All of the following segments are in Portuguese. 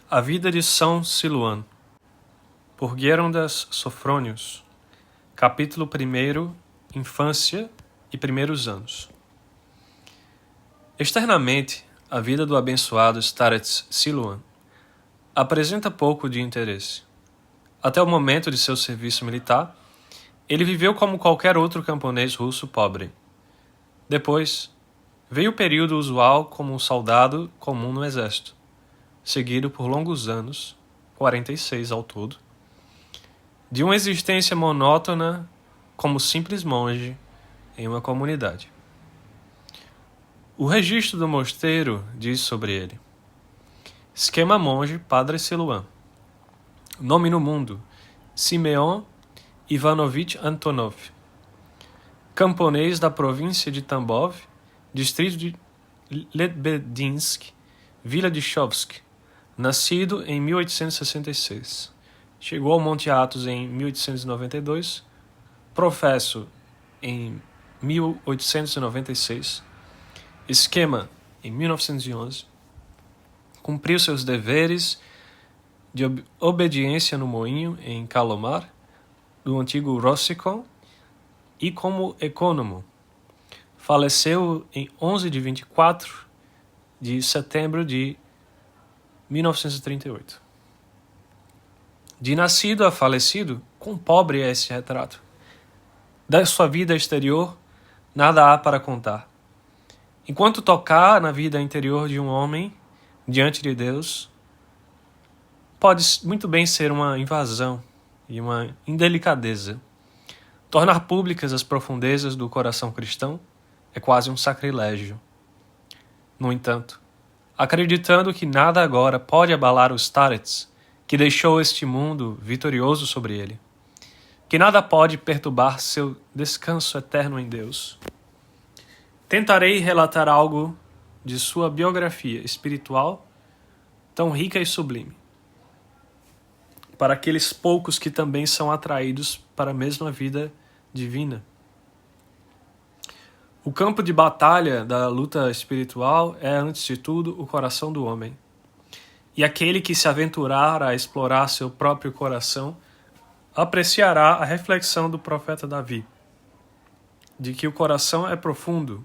A vida de São Siluan, por Guerondas Sofrônios. Capítulo 1. Infância e primeiros anos. Externamente, a vida do abençoado Starets Siluan apresenta pouco de interesse. Até o momento de seu serviço militar, ele viveu como qualquer outro camponês russo pobre. Depois, veio o período usual como um soldado comum no exército, seguido por longos anos, 46 ao todo, de uma existência monótona como simples monge em uma comunidade. O registro do mosteiro diz sobre ele: esquema monge Padre Siluan. Nome no mundo: Simeon Ivanovich Antonov. Camponês da província de Tambov, distrito de Lebedinsk, Vila de Chovsk. Nascido em 1866. Chegou ao Monte Athos em 1892. Professo em 1896. Esquema em 1911. Cumpriu seus deveres de obediência no moinho em Kalomar, do antigo Rossikon, e como ecônomo. Faleceu em 11 de 24 de setembro de 1938. De nascido a falecido, quão pobre é esse retrato. Da sua vida exterior, nada há para contar. Enquanto tocar na vida interior de um homem, diante de Deus, pode muito bem ser uma invasão e uma indelicadeza. Tornar públicas as profundezas do coração cristão é quase um sacrilégio. No entanto, acreditando que nada agora pode abalar o Starets, que deixou este mundo vitorioso sobre ele, que nada pode perturbar seu descanso eterno em Deus, tentarei relatar algo de sua biografia espiritual tão rica e sublime, para aqueles poucos que também são atraídos para a mesma vida divina. O campo de batalha da luta espiritual é, antes de tudo, o coração do homem. E aquele que se aventurar a explorar seu próprio coração apreciará a reflexão do profeta Davi, de que o coração é profundo.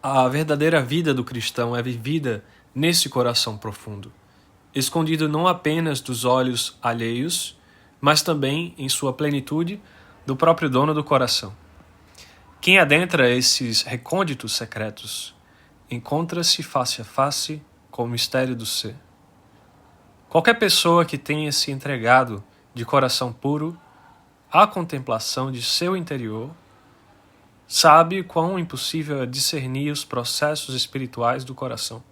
A verdadeira vida do cristão é vivida nesse coração profundo, escondido não apenas dos olhos alheios, mas também, em sua plenitude, do próprio dono do coração. Quem adentra esses recônditos secretos encontra-se face a face com o mistério do ser. Qualquer pessoa que tenha se entregado de coração puro à contemplação de seu interior sabe quão impossível é discernir os processos espirituais do coração,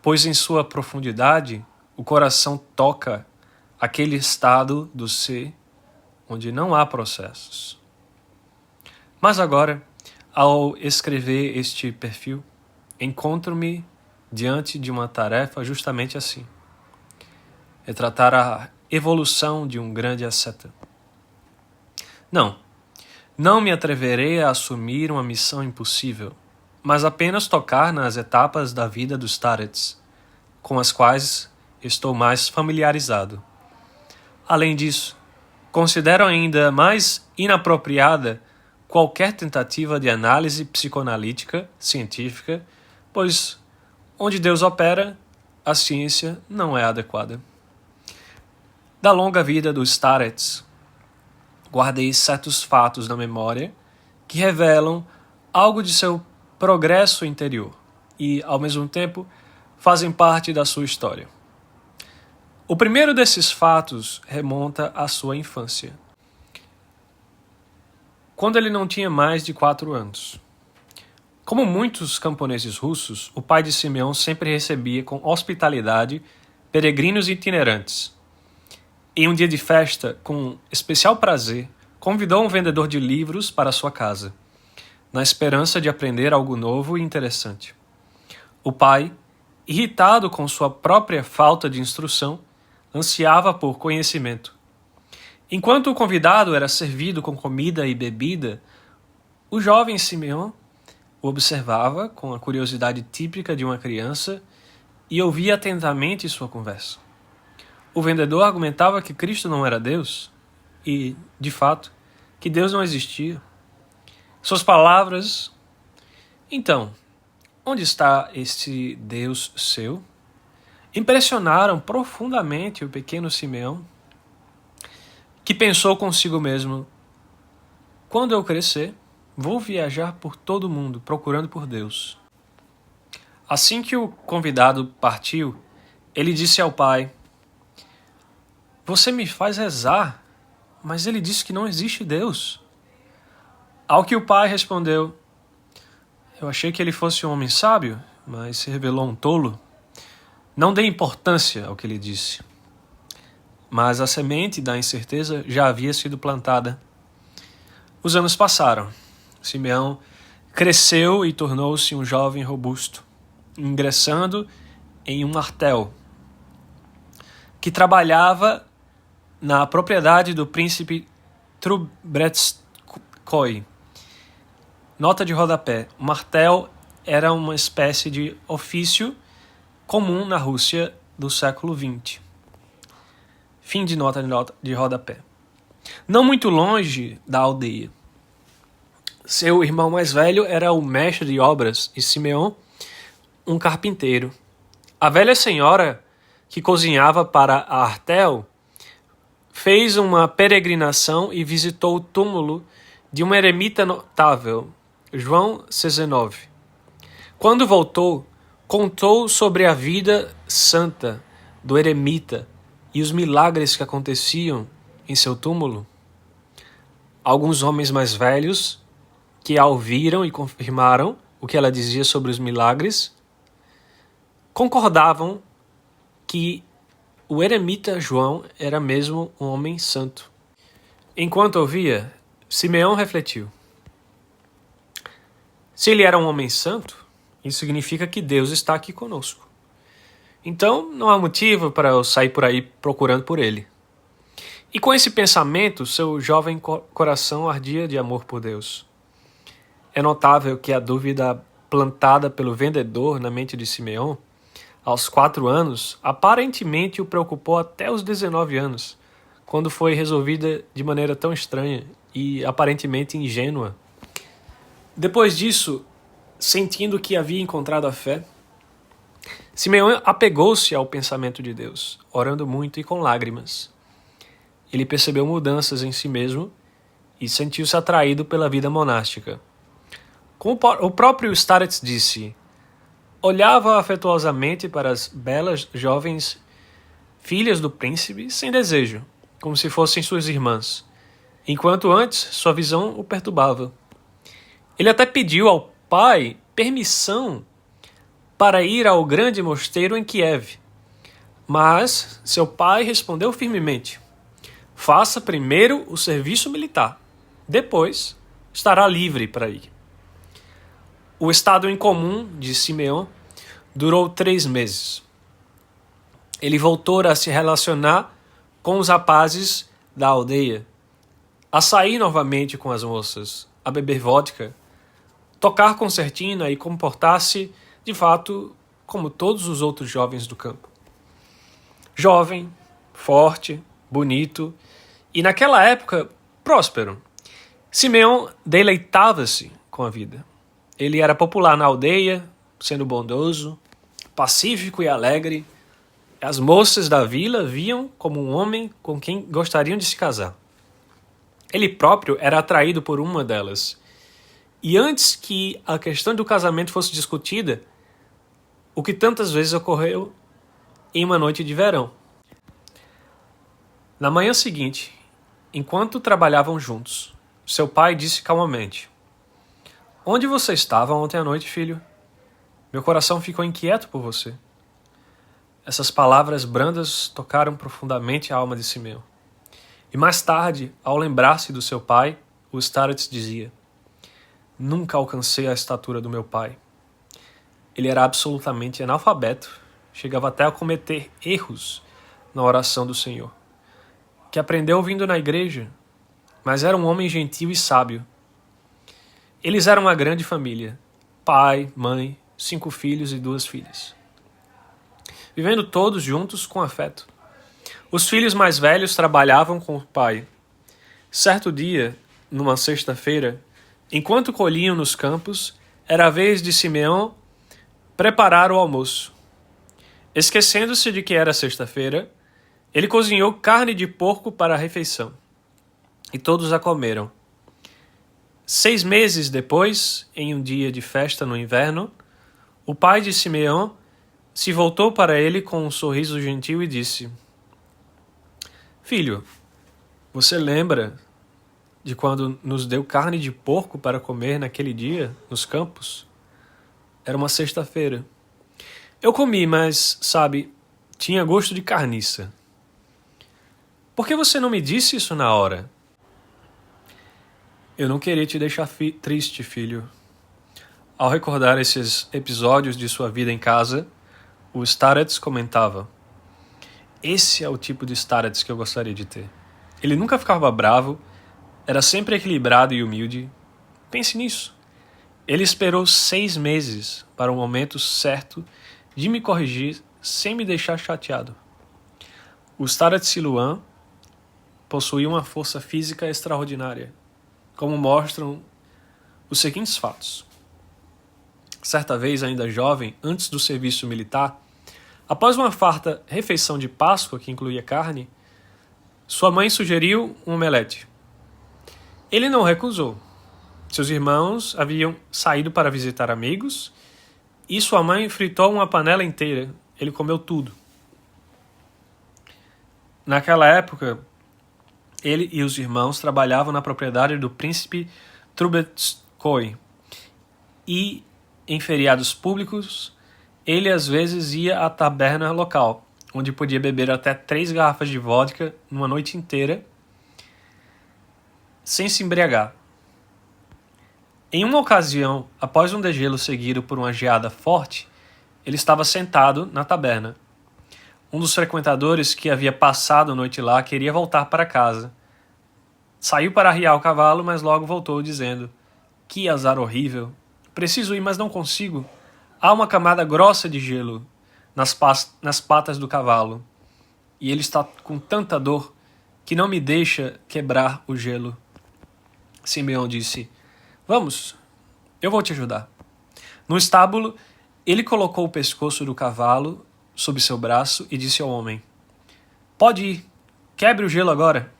pois em sua profundidade o coração toca aquele estado do ser onde não há processos. Mas agora, ao escrever este perfil, encontro-me diante de uma tarefa justamente assim: retratar a evolução de um grande asceta. Não me atreverei a assumir uma missão impossível, mas apenas tocar nas etapas da vida dos Starets, com as quais estou mais familiarizado. Além disso, considero ainda mais inapropriada qualquer tentativa de análise psicoanalítica, científica, pois onde Deus opera, a ciência não é adequada. Da longa vida dos Starets, guardei certos fatos na memória que revelam algo de seu progresso interior e, ao mesmo tempo, fazem parte da sua história. O primeiro desses fatos remonta à sua infância, quando ele não tinha mais de 4 anos. Como muitos camponeses russos, o pai de Simeão sempre recebia com hospitalidade peregrinos itinerantes. Em um dia de festa, com especial prazer, convidou um vendedor de livros para sua casa, na esperança de aprender algo novo e interessante. O pai, irritado com sua própria falta de instrução, ansiava por conhecimento. Enquanto o convidado era servido com comida e bebida, o jovem Simeão o observava com a curiosidade típica de uma criança e ouvia atentamente sua conversa. O vendedor argumentava que Cristo não era Deus e, de fato, que Deus não existia. Suas palavras: "Então, onde está este Deus seu?" impressionaram profundamente o pequeno Simeão, que pensou consigo mesmo: quando eu crescer, vou viajar por todo o mundo procurando por Deus. Assim que o convidado partiu, ele disse ao pai: "Você me faz rezar, mas ele disse que não existe Deus." Ao que o pai respondeu: "Eu achei que ele fosse um homem sábio, mas se revelou um tolo. Não dê importância ao que ele disse." Mas a semente da incerteza já havia sido plantada. Os anos passaram. Simeão cresceu e tornou-se um jovem robusto, ingressando em um artel, que trabalhava na propriedade do príncipe Trubetskoi. Nota de rodapé. O martel era uma espécie de ofício comum na Rússia do século XX. Fim de nota de rodapé. Não muito longe da aldeia. Seu irmão mais velho era o mestre de obras e Simeão, um carpinteiro. A velha senhora, que cozinhava para a artel, fez uma peregrinação e visitou o túmulo de um eremita notável, João Sazonov. Quando voltou, contou sobre a vida santa do eremita e os milagres que aconteciam em seu túmulo. Alguns homens mais velhos, que a ouviram e confirmaram o que ela dizia sobre os milagres, concordavam que o eremita João era mesmo um homem santo. Enquanto ouvia, Simeão refletiu: se ele era um homem santo, isso significa que Deus está aqui conosco. Então não há motivo para eu sair por aí procurando por ele. E com esse pensamento, seu jovem coração ardia de amor por Deus. É notável que a dúvida plantada pelo vendedor na mente de Simeão, aos 4 anos, aparentemente o preocupou até os 19 anos, quando foi resolvida de maneira tão estranha e aparentemente ingênua. Depois disso, sentindo que havia encontrado a fé, Simeão apegou-se ao pensamento de Deus, orando muito e com lágrimas. Ele percebeu mudanças em si mesmo e sentiu-se atraído pela vida monástica. Como o próprio Starets disse, olhava afetuosamente para as belas jovens filhas do príncipe sem desejo, como se fossem suas irmãs, enquanto antes sua visão o perturbava. Ele até pediu ao pai permissão para ir ao grande mosteiro em Kiev, mas seu pai respondeu firmemente: faça primeiro o serviço militar, depois estará livre para ir. O estado incomum de Simeão durou 3 meses. Ele voltou a se relacionar com os rapazes da aldeia, a sair novamente com as moças, a beber vodka, tocar concertina e comportar-se, de fato, como todos os outros jovens do campo. Jovem, forte, bonito e, naquela época, próspero, Simeão deleitava-se com a vida. Ele era popular na aldeia, sendo bondoso, pacífico e alegre. As moças da vila viam como um homem com quem gostariam de se casar. Ele próprio era atraído por uma delas. E antes que a questão do casamento fosse discutida, o que tantas vezes ocorreu em uma noite de verão. Na manhã seguinte, enquanto trabalhavam juntos, seu pai disse calmamente: onde você estava ontem à noite, filho? Meu coração ficou inquieto por você. Essas palavras brandas tocaram profundamente a alma de Simeão. E mais tarde, ao lembrar-se do seu pai, o Starets dizia: nunca alcancei a estatura do meu pai. Ele era absolutamente analfabeto, chegava até a cometer erros na oração do Senhor, que aprendeu vindo na igreja, mas era um homem gentil e sábio. Eles eram uma grande família, pai, mãe, 5 filhos e 2 filhas. vivendo todos juntos com afeto. Os filhos mais velhos trabalhavam com o pai. Certo dia, numa sexta-feira, enquanto colhiam nos campos, era a vez de Simeão preparar o almoço. Esquecendo-se de que era sexta-feira, ele cozinhou carne de porco para a refeição. E todos a comeram. 6 meses depois, em um dia de festa no inverno, o pai de Simeão se voltou para ele com um sorriso gentil e disse: Filho, você lembra de quando nos deu carne de porco para comer naquele dia, nos campos? Era uma sexta-feira. Eu comi, mas, sabe, tinha gosto de carniça. Por que você não me disse isso na hora? Eu não queria te deixar triste, filho. Ao recordar esses episódios de sua vida em casa, o Starets comentava: esse é o tipo de Starets que eu gostaria de ter. Ele nunca ficava bravo, era sempre equilibrado e humilde. Pense nisso. Ele esperou 6 meses para o momento certo de me corrigir sem me deixar chateado. O Starets Siluan possuía uma força física extraordinária, como mostram os seguintes fatos. Certa vez, ainda jovem, antes do serviço militar, após uma farta refeição de Páscoa que incluía carne, sua mãe sugeriu um omelete. Ele não recusou. Seus irmãos haviam saído para visitar amigos e sua mãe fritou uma panela inteira. Ele comeu tudo. Naquela época, ele e os irmãos trabalhavam na propriedade do príncipe Trubetskoi e, em feriados públicos, ele às vezes ia à taberna local, onde podia beber até 3 garrafas de vodka numa noite inteira, sem se embriagar. Em uma ocasião, após um degelo seguido por uma geada forte, ele estava sentado na taberna. Um dos frequentadores que havia passado a noite lá queria voltar para casa. Saiu para arriar o cavalo, mas logo voltou dizendo: que azar horrível! Preciso ir, mas não consigo. Há uma camada grossa de gelo nas patas do cavalo, e ele está com tanta dor que não me deixa quebrar o gelo. Simeão disse: vamos, eu vou te ajudar. No estábulo, ele colocou o pescoço do cavalo sob seu braço e disse ao homem: pode ir, quebre o gelo agora.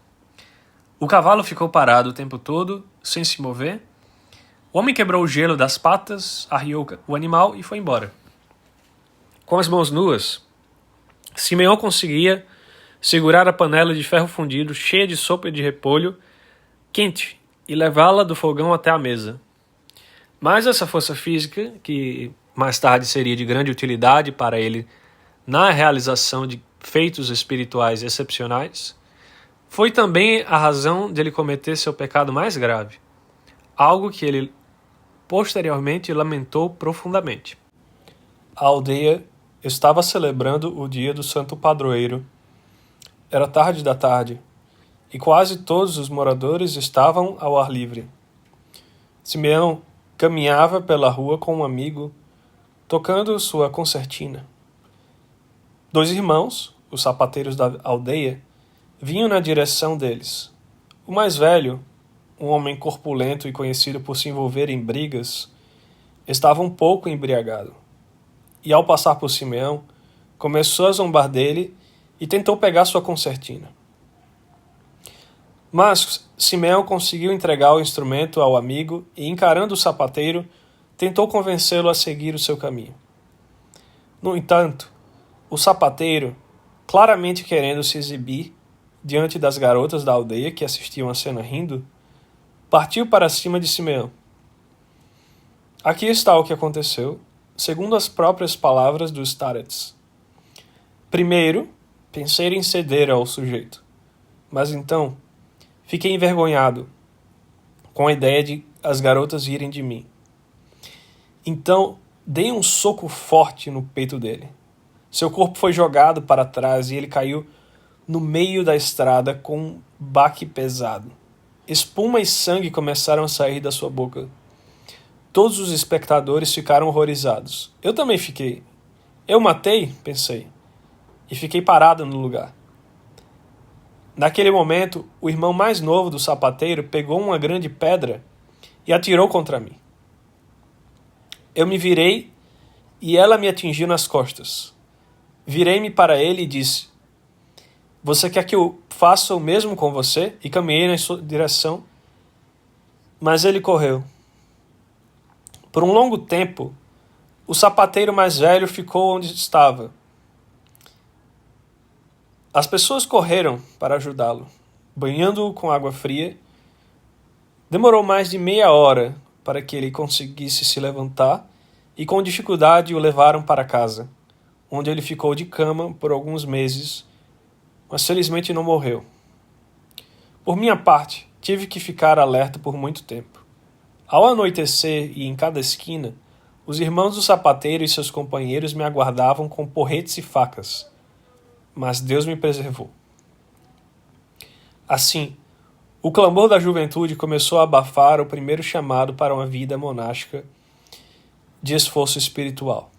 O cavalo ficou parado o tempo todo, sem se mover. O homem quebrou o gelo das patas, arriou o animal e foi embora. Com as mãos nuas, Simeão conseguia segurar a panela de ferro fundido cheia de sopa de repolho quente e levá-la do fogão até a mesa. Mas essa força física, que mais tarde seria de grande utilidade para ele na realização de feitos espirituais excepcionais, foi também a razão de ele cometer seu pecado mais grave, algo que ele posteriormente lamentou profundamente. A aldeia estava celebrando o dia do santo padroeiro. Era tarde da tarde, e quase todos os moradores estavam ao ar livre. Simeão caminhava pela rua com um amigo, tocando sua concertina. 2 irmãos, os sapateiros da aldeia, vinham na direção deles. O mais velho, um homem corpulento e conhecido por se envolver em brigas, estava um pouco embriagado. E ao passar por Simeão, começou a zombar dele e tentou pegar sua concertina. Mas Simeão conseguiu entregar o instrumento ao amigo e, encarando o sapateiro, tentou convencê-lo a seguir o seu caminho. No entanto, o sapateiro, claramente querendo se exibir diante das garotas da aldeia que assistiam a cena rindo, partiu para cima de Simeão. Aqui está o que aconteceu, segundo as próprias palavras dos Starets. Primeiro, pensei em ceder ao sujeito, mas então fiquei envergonhado com a ideia de as garotas rirem de mim. Então dei um soco forte no peito dele. Seu corpo foi jogado para trás e ele caiu no meio da estrada com um baque pesado. Espuma e sangue começaram a sair da sua boca. Todos os espectadores ficaram horrorizados. Eu também fiquei. Eu matei? Pensei. e fiquei parado no lugar. Naquele momento, o irmão mais novo do sapateiro pegou uma grande pedra e atirou contra mim. Eu me virei e ela me atingiu nas costas. Virei-me para ele e disse: "Você quer que eu faça o mesmo com você?" E caminhei na sua direção, mas ele correu. Por um longo tempo, o sapateiro mais velho ficou onde estava. As pessoas correram para ajudá-lo, banhando-o com água fria. Demorou mais de meia hora para que ele conseguisse se levantar e com dificuldade o levaram para casa, onde ele ficou de cama por alguns meses, mas felizmente não morreu. Por minha parte, tive que ficar alerta por muito tempo. Ao anoitecer e em cada esquina, os irmãos do sapateiro e seus companheiros me aguardavam com porretes e facas, mas Deus me preservou. Assim, o clamor da juventude começou a abafar o primeiro chamado para uma vida monástica de esforço espiritual.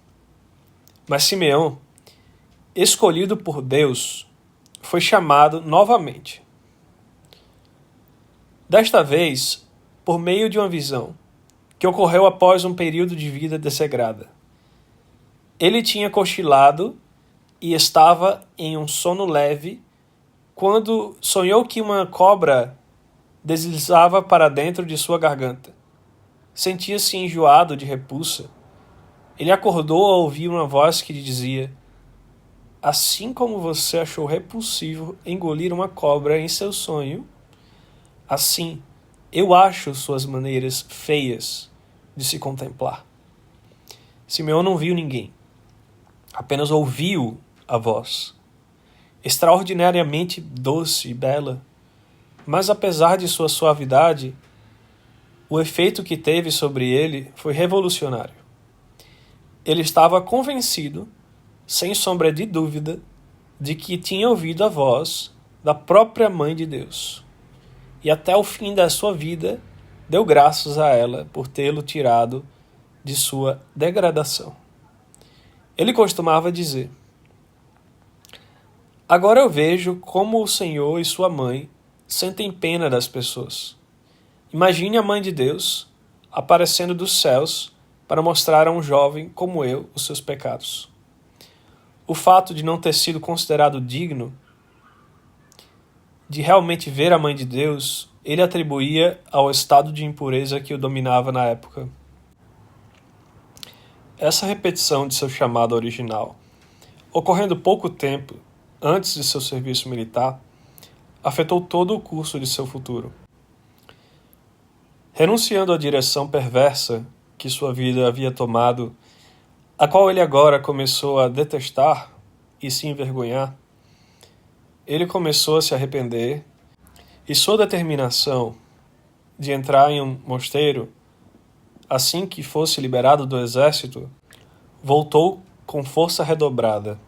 Mas Simeão, escolhido por Deus, foi chamado novamente. Desta vez, por meio de uma visão, que ocorreu após um período de vida desregrada. Ele tinha cochilado e estava em um sono leve quando sonhou que uma cobra deslizava para dentro de sua garganta. Sentia-se enjoado de repulsa. Ele acordou ao ouvir uma voz que lhe dizia: "Assim como você achou repulsivo engolir uma cobra em seu sonho, assim eu acho suas maneiras feias de se contemplar." Simeão não viu ninguém, apenas ouviu a voz, extraordinariamente doce e bela, mas apesar de sua suavidade, o efeito que teve sobre ele foi revolucionário. Ele estava convencido, sem sombra de dúvida, de que tinha ouvido a voz da própria Mãe de Deus. E até o fim da sua vida, deu graças a ela por tê-lo tirado de sua degradação. Ele costumava dizer: "Agora eu vejo como o Senhor e sua mãe sentem pena das pessoas. Imagine a Mãe de Deus aparecendo dos céus para mostrar a um jovem como eu os seus pecados." O fato de não ter sido considerado digno de realmente ver a Mãe de Deus, ele atribuía ao estado de impureza que o dominava na época. Essa repetição de seu chamado original, ocorrendo pouco tempo antes de seu serviço militar, afetou todo o curso de seu futuro. Renunciando à direção perversa que sua vida havia tomado, a qual ele agora começou a detestar e se envergonhar, ele começou a se arrepender e sua determinação de entrar em um mosteiro assim que fosse liberado do exército voltou com força redobrada.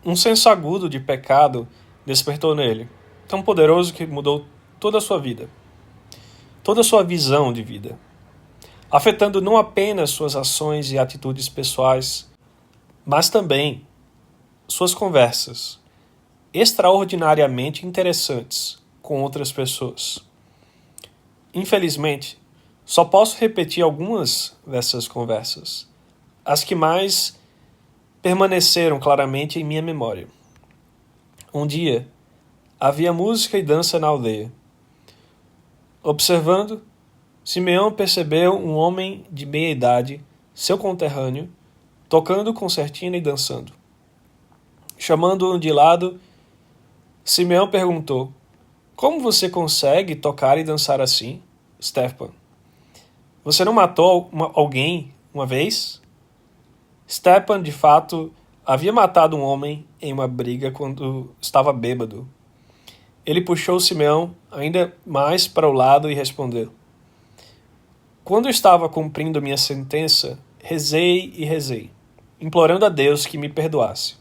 Um senso agudo de pecado despertou nele, tão poderoso que mudou toda a sua vida, toda a sua visão de vida, afetando não apenas suas ações e atitudes pessoais, mas também suas conversas, extraordinariamente interessantes, com outras pessoas. Infelizmente, só posso repetir algumas dessas conversas, as que mais permaneceram claramente em minha memória. Um dia, havia música e dança na aldeia. Observando, Simeão percebeu um homem de meia idade, seu conterrâneo, tocando concertina e dançando. Chamando-o de lado, Simeão perguntou: "Como você consegue tocar e dançar assim, Stepan? Você não matou alguém uma vez?" Stepan, de fato, havia matado um homem em uma briga quando estava bêbado. Ele puxou Simeão ainda mais para o lado e respondeu: "Quando estava cumprindo minha sentença, rezei e rezei, implorando a Deus que me perdoasse.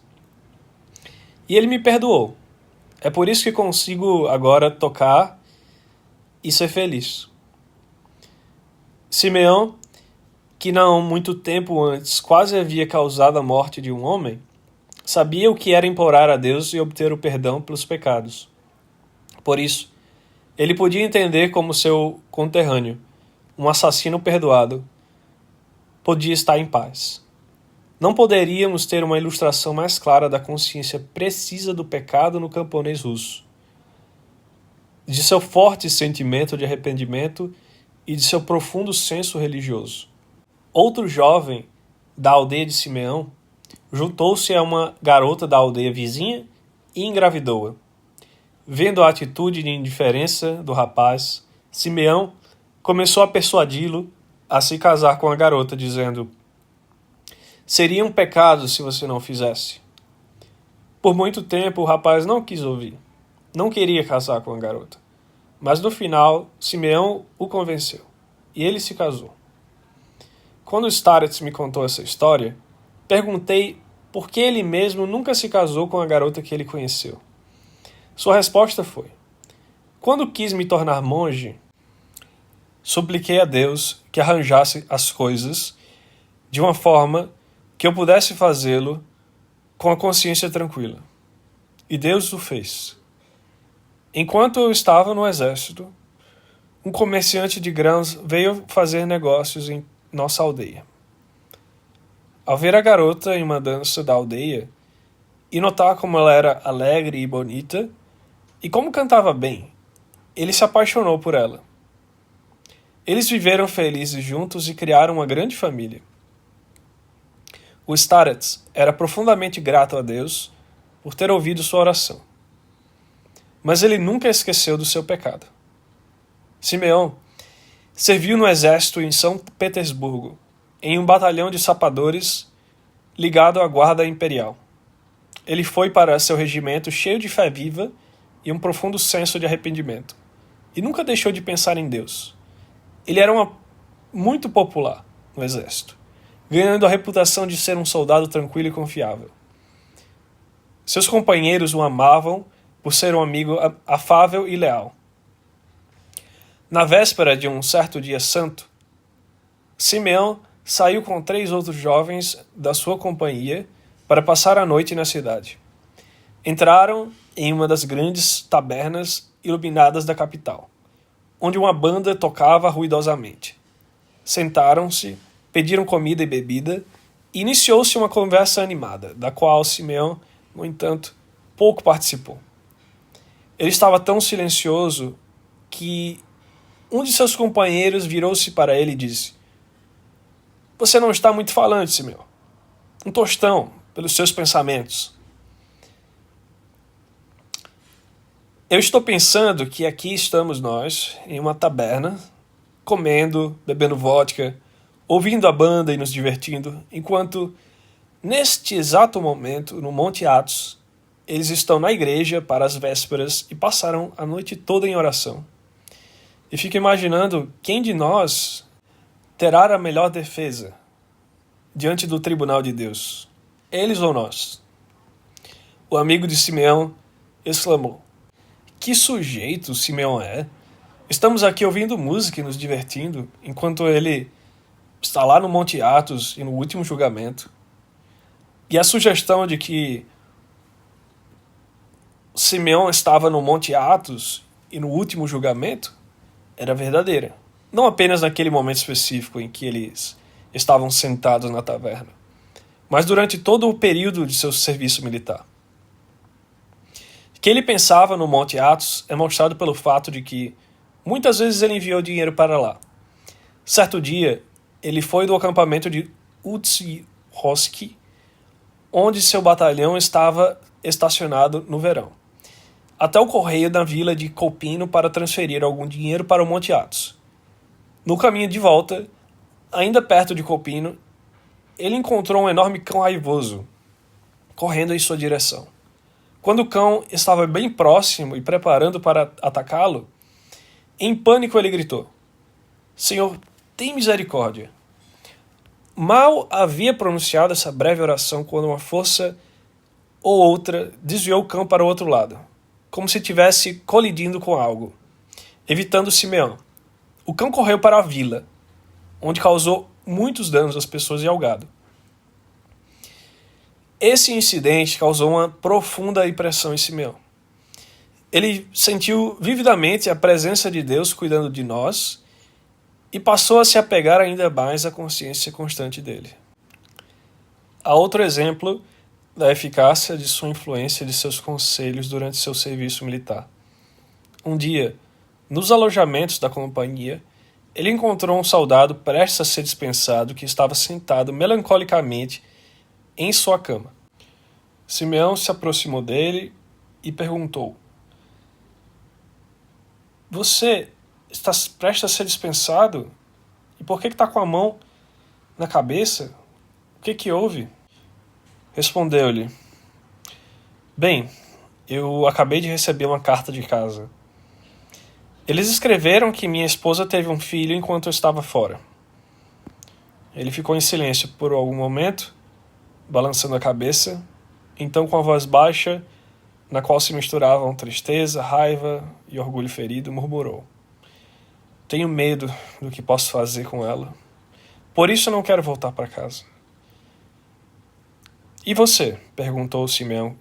E ele me perdoou. É por isso que consigo agora tocar e ser feliz." Simeão, que não muito tempo antes quase havia causado a morte de um homem, sabia o que era implorar a Deus e obter o perdão pelos pecados. Por isso, ele podia entender como seu conterrâneo, um assassino perdoado, podia estar em paz. Não poderíamos ter uma ilustração mais clara da consciência precisa do pecado no camponês russo, de seu forte sentimento de arrependimento e de seu profundo senso religioso. Outro jovem da aldeia de Simeão juntou-se a uma garota da aldeia vizinha e engravidou-a. Vendo a atitude de indiferença do rapaz, Simeão começou a persuadi-lo a se casar com a garota, dizendo: seria um pecado se você não fizesse. Por muito tempo o rapaz não quis ouvir. Não queria casar com a garota. Mas no final, Simeão o convenceu. E ele se casou. Quando Starets me contou essa história, perguntei por que ele mesmo nunca se casou com a garota que ele conheceu. Sua resposta foi: quando quis me tornar monge, supliquei a Deus que arranjasse as coisas de uma forma que eu pudesse fazê-lo com a consciência tranquila. E Deus o fez. Enquanto eu estava no exército, um comerciante de grãos veio fazer negócios em nossa aldeia. Ao ver a garota em uma dança da aldeia e notar como ela era alegre e bonita e como cantava bem, ele se apaixonou por ela. Eles viveram felizes juntos e criaram uma grande família. O Starets era profundamente grato a Deus por ter ouvido sua oração. Mas ele nunca esqueceu do seu pecado. Simeão serviu no exército em São Petersburgo, em um batalhão de sapadores ligado à guarda imperial. Ele foi para seu regimento cheio de fé viva e um profundo senso de arrependimento. E nunca deixou de pensar em Deus. Ele era muito popular no exército, ganhando a reputação de ser um soldado tranquilo e confiável. Seus companheiros o amavam por ser um amigo afável e leal. Na véspera de um certo dia santo, Simeão saiu com 3 outros jovens da sua companhia para passar a noite na cidade. Entraram em uma das grandes tabernas iluminadas da capital, onde uma banda tocava ruidosamente. Sentaram-se, pediram comida e bebida, e iniciou-se uma conversa animada, da qual Simeão, no entanto, pouco participou. Ele estava tão silencioso que um de seus companheiros virou-se para ele e disse: você não está muito falante, Simeão. Um tostão pelos seus pensamentos. Eu estou pensando que aqui estamos nós, em uma taberna, comendo, bebendo vodka, ouvindo a banda e nos divertindo, enquanto, neste exato momento, no Monte Athos, eles estão na igreja para as vésperas e passaram a noite toda em oração. E fico imaginando quem de nós terá a melhor defesa diante do tribunal de Deus, eles ou nós? O amigo de Simeão exclamou: que sujeito Simeão é! Estamos aqui ouvindo música e nos divertindo, enquanto ele está lá no Monte Athos e no último julgamento. E a sugestão de que Simeão estava no Monte Athos e no último julgamento era verdadeira. Não apenas naquele momento específico em que eles estavam sentados na taverna, mas durante todo o período de seu serviço militar. Que ele pensava no Monte Athos é mostrado pelo fato de que muitas vezes ele enviou dinheiro para lá. Certo dia, ele foi do acampamento de Utsy-Hosky, onde seu batalhão estava estacionado no verão, até o correio da vila de Kolpino para transferir algum dinheiro para o Monte Athos. No caminho de volta, ainda perto de Kolpino, ele encontrou um enorme cão raivoso, correndo em sua direção. Quando o cão estava bem próximo e preparando para atacá-lo, em pânico ele gritou: Senhor, tem misericórdia. Mal havia pronunciado essa breve oração quando uma força ou outra desviou o cão para o outro lado, como se estivesse colidindo com algo, evitando Simeão. O cão correu para a vila, onde causou muitos danos às pessoas e ao gado. Esse incidente causou uma profunda impressão em Simeão. Ele sentiu vividamente a presença de Deus cuidando de nós e passou a se apegar ainda mais à consciência constante dele. Há outro exemplo da eficácia de sua influência e de seus conselhos durante seu serviço militar. Um dia, nos alojamentos da companhia, ele encontrou um soldado prestes a ser dispensado que estava sentado melancolicamente em sua cama. Simeão se aproximou dele e perguntou: "Você está prestes a ser dispensado? E por que está com a mão na cabeça? O que houve?" Respondeu-lhe: "Bem, eu acabei de receber uma carta de casa. Eles escreveram que minha esposa teve um filho enquanto eu estava fora." Ele ficou em silêncio por algum momento, balançando a cabeça. Então, com a voz baixa, na qual se misturavam tristeza, raiva e orgulho ferido, murmurou: "Tenho medo do que posso fazer com ela. Por isso não quero voltar para casa." "E você?" perguntou Simeão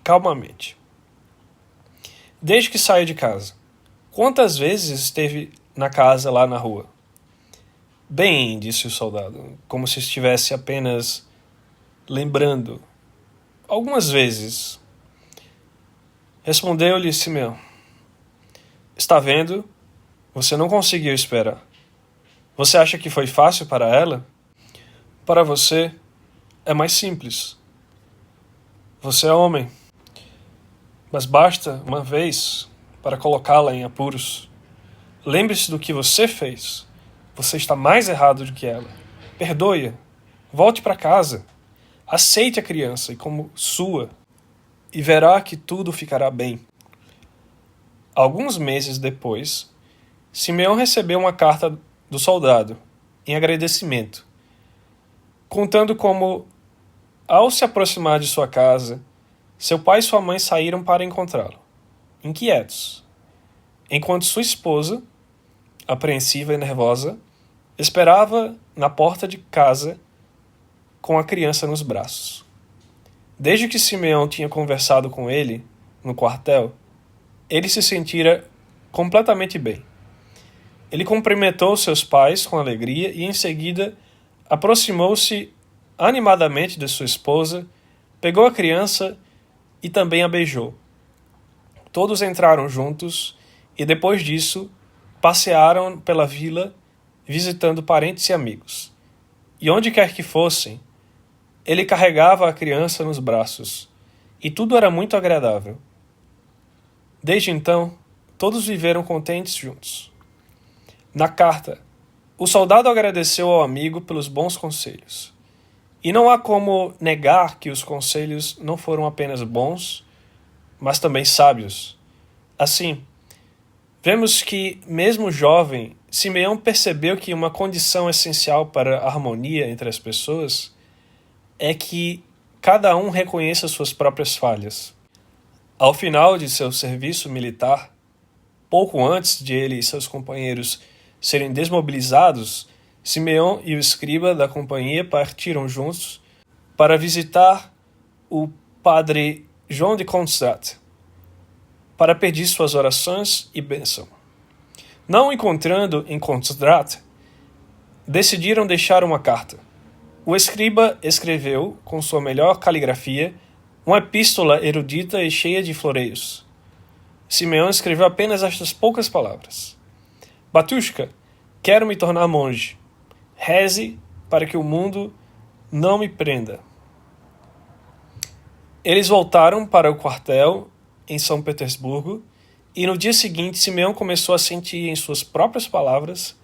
calmamente. "Desde que saí de casa, quantas vezes esteve na casa lá na rua?" "Bem", disse o soldado, como se estivesse apenas lembrando. "Algumas vezes." Respondeu-lhe Simeão: "Está vendo? Você não conseguiu esperar. Você acha que foi fácil para ela? Para você, é mais simples. Você é homem. Mas basta uma vez para colocá-la em apuros. Lembre-se do que você fez. Você está mais errado do que ela. Perdoe-a. Volte para casa. Aceite a criança como sua e verá que tudo ficará bem." Alguns meses depois, Simeão recebeu uma carta do soldado, em agradecimento, contando como, ao se aproximar de sua casa, seu pai e sua mãe saíram para encontrá-lo, inquietos, enquanto sua esposa, apreensiva e nervosa, esperava na porta de casa com a criança nos braços. Desde que Simeão tinha conversado com ele, no quartel, ele se sentira completamente bem. Ele cumprimentou seus pais com alegria e, em seguida, aproximou-se animadamente de sua esposa, pegou a criança e também a beijou. Todos entraram juntos e, depois disso, passearam pela vila, visitando parentes e amigos. E onde quer que fossem, ele carregava a criança nos braços, e tudo era muito agradável. Desde então, todos viveram contentes juntos. Na carta, o soldado agradeceu ao amigo pelos bons conselhos. E não há como negar que os conselhos não foram apenas bons, mas também sábios. Assim, vemos que, mesmo jovem, Simeão percebeu que uma condição essencial para a harmonia entre as pessoas é que cada um reconheça suas próprias falhas. Ao final de seu serviço militar, pouco antes de ele e seus companheiros serem desmobilizados, Simeão e o escriba da companhia partiram juntos para visitar o padre João de Kronstadt, para pedir suas orações e bênção. Não encontrando em Kronstadt, decidiram deixar uma carta. O escriba escreveu, com sua melhor caligrafia, uma epístola erudita e cheia de floreios. Simeão escreveu apenas estas poucas palavras: "Batushka, quero me tornar monge. Reze para que o mundo não me prenda." Eles voltaram para o quartel em São Petersburgo e no dia seguinte Simeão começou a sentir em suas próprias palavras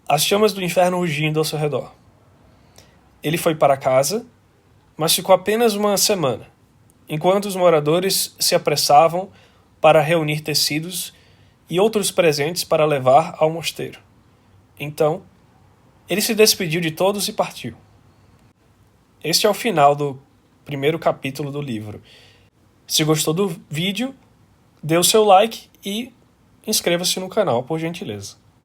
as chamas do inferno rugindo ao seu redor. Ele foi para casa, mas ficou apenas uma semana, enquanto os moradores se apressavam para reunir tecidos e outros presentes para levar ao mosteiro. Então, ele se despediu de todos e partiu. Este é o final do primeiro capítulo do livro. Se gostou do vídeo, dê o seu like e inscreva-se no canal, por gentileza.